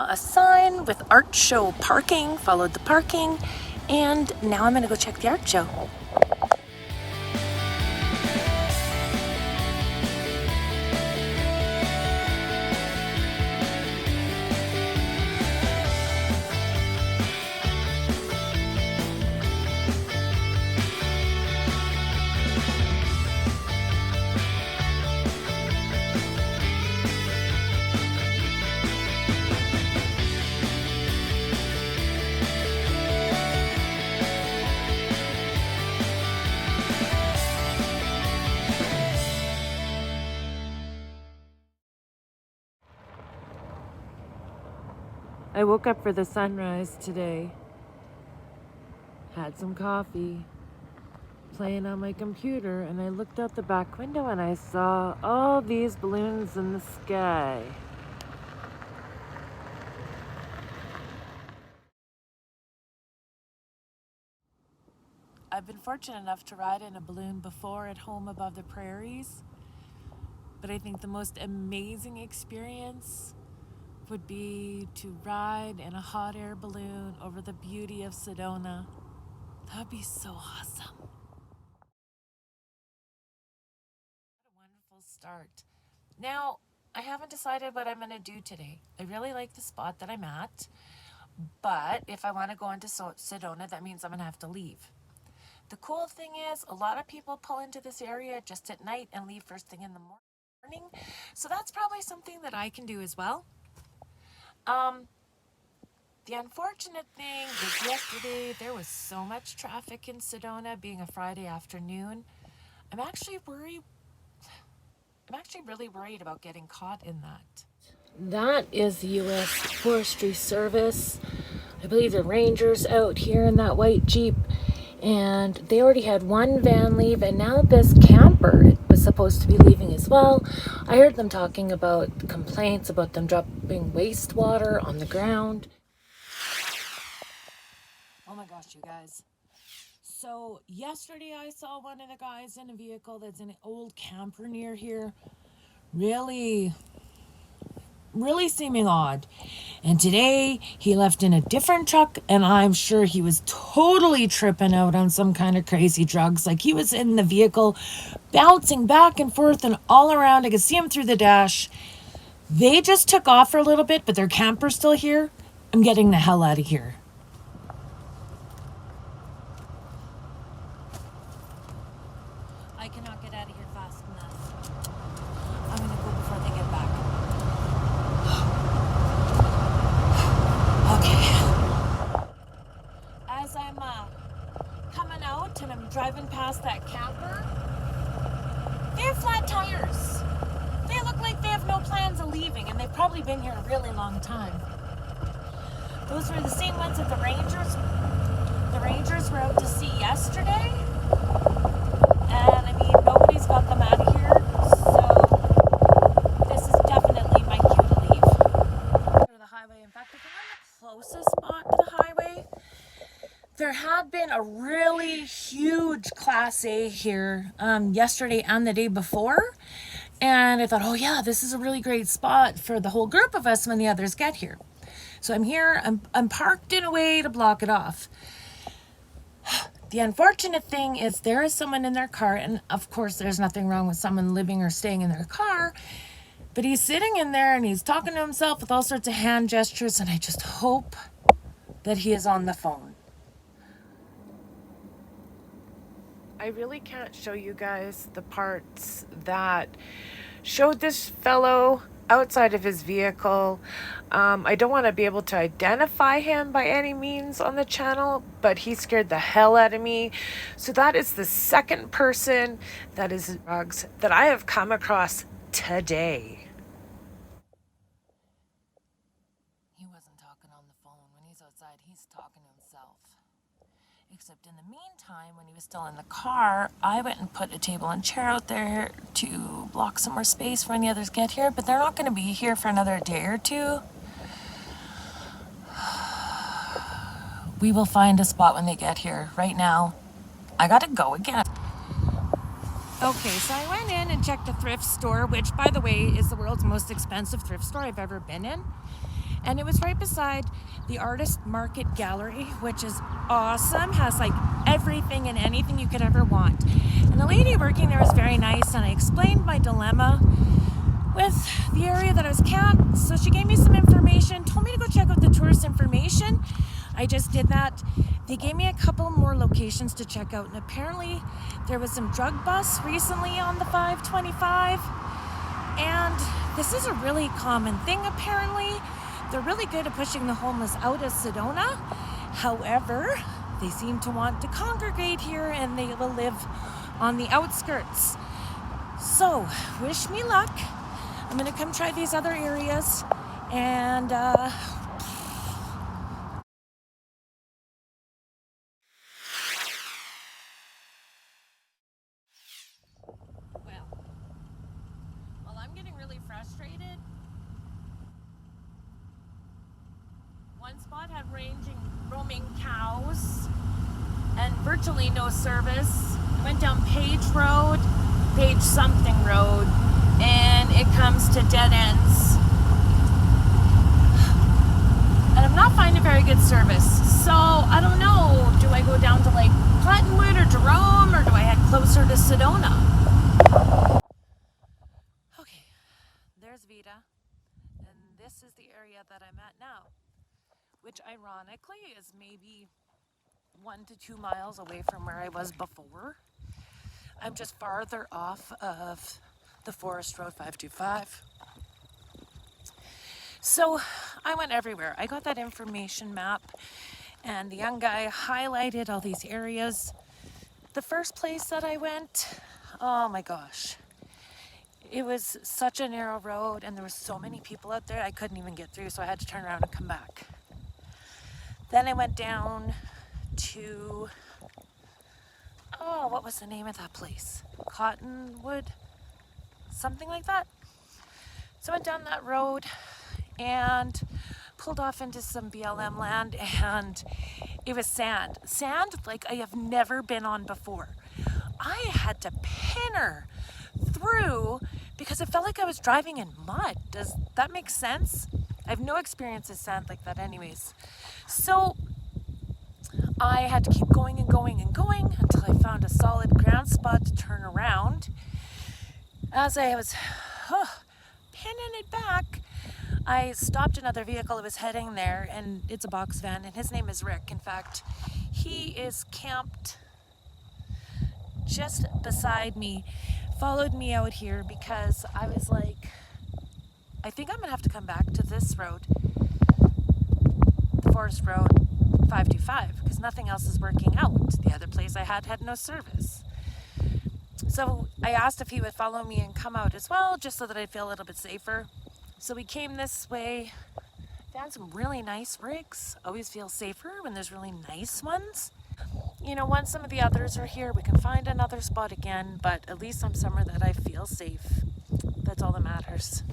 saw a sign with art show parking, followed the parking, and now I'm gonna go check the art show. I woke up for the sunrise today, had some coffee, playing on my computer, and I looked out the back window and I saw all these balloons in the sky. I've been fortunate enough to ride in a balloon before at home above the prairies, but I think the most amazing experience would be to ride in a hot air balloon over the beauty of Sedona. That would be so awesome. What a wonderful start. Now, I haven't decided what I'm going to do today. I really like the spot that I'm at, but if I want to go into Sedona, that means I'm going to have to leave. The cool thing is, a lot of people pull into this area just at night and leave first thing in the morning, so that's probably something that I can do as well. The unfortunate thing is yesterday there was so much traffic in Sedona, being a Friday afternoon. I'm actually really worried about getting caught in that. That is the U.S. Forestry Service. I believe the rangers out here in that white Jeep, and they already had one van leave, and now this camper was supposed to be leaving as well. I heard them talking about complaints about them dropping wastewater on the ground. Oh my gosh, you guys. So yesterday I saw one of the guys in a vehicle that's in an old camper near here. Really seeming odd. And today he left in a different truck, and I'm sure he was totally tripping out on some kind of crazy drugs. Like, he was in the vehicle bouncing back and forth and all around. I could see him through the dash. They just took off for a little bit, but their camper's still here. I'm getting the hell out of here. I cannot get out of here fast enough. I'm gonna go before they get back. Okay. As I'm coming out and I'm driving past that camper, they have flat tires. They look like they have no plans of leaving, and they've probably been here a really long time. Those were the same ones that the Rangers were out to see yesterday. And I mean, nobody's got them out of here, so this is definitely my cue to leave. To the highway. In fact, I think I'm the closest spot to the highway. There had been a really huge Class A here yesterday and the day before, and I thought, oh yeah, this is a really great spot for the whole group of us when the others get here. So I'm here. I'm parked in a way to block it off. The unfortunate thing is there is someone in their car, and of course there's nothing wrong with someone living or staying in their car, but he's sitting in there and he's talking to himself with all sorts of hand gestures, and I just hope that he is on the phone. I really can't show you guys the parts that showed this fellow outside of his vehicle. I don't want to be able to identify him by any means on the channel, but he scared the hell out of me. So that is the second person that is drugs that I have come across today. He wasn't talking on the phone. When he's outside, he's talking to himself. Except in the meantime, when he was still in the car, I went and put a table and chair out there to block some more space for when the others get here, but they're not going to be here for another day or two. We will find a spot when they get here. Right now, I gotta go again. Okay, so I went in and checked a thrift store, which, by the way, is the world's most expensive thrift store I've ever been in. And it was right beside the Artist Market Gallery, which is awesome. Has like everything and anything you could ever want. And the lady working there was very nice, and I explained my dilemma with the area that I was camped. So she gave me some information, told me to go check out the tourist information. I just did that. They gave me a couple more locations to check out, and apparently there was some drug busts recently on the 525, and this is a really common thing apparently. They're really good at pushing the homeless out of Sedona. However, they seem to want to congregate here, and they will live on the outskirts. So, wish me luck. I'm gonna come try these other areas, and well, I'm getting really frustrated. One spot had roaming cows and virtually no service. I went down Page Road, Page something road, and it comes to dead ends. And I'm not finding very good service. So I don't know, do I go down to like Cottonwood or Jerome, or do I head closer to Sedona? Okay, there's Vida, and this is the area that I'm at now, which ironically is maybe 1 to 2 miles away from where I was before. I'm just farther off of the Forest Road 525. So I went everywhere. I got that information map, and the young guy highlighted all these areas. The first place that I went, oh my gosh, it was such a narrow road, and there were so many people out there I couldn't even get through, so I had to turn around and come back. Then I went down to, oh, what was the name of that place? Cottonwood? Something like that. So I went down that road and pulled off into some BLM land, and it was sand. Sand like I have never been on before. I had to pin her through because it felt like I was driving in mud. Does that make sense? I have no experience with sand like that anyways. So I had to keep going and going and going until I found a solid ground spot to turn around. As I was pinning it back, I stopped another vehicle that was heading there, and it's a box van, and his name is Rick. In fact, he is camped just beside me, followed me out here because I was like, I think I'm gonna have to come back to this road, the Forest Road 525, because nothing else is working out. The other place I had no service. So I asked if he would follow me and come out as well, just so that I'd feel a little bit safer. So we came this way, found some really nice rigs. Always feel safer when there's really nice ones. You know, once some of the others are here, we can find another spot again, but at least I'm somewhere that I feel safe. That's all that matters.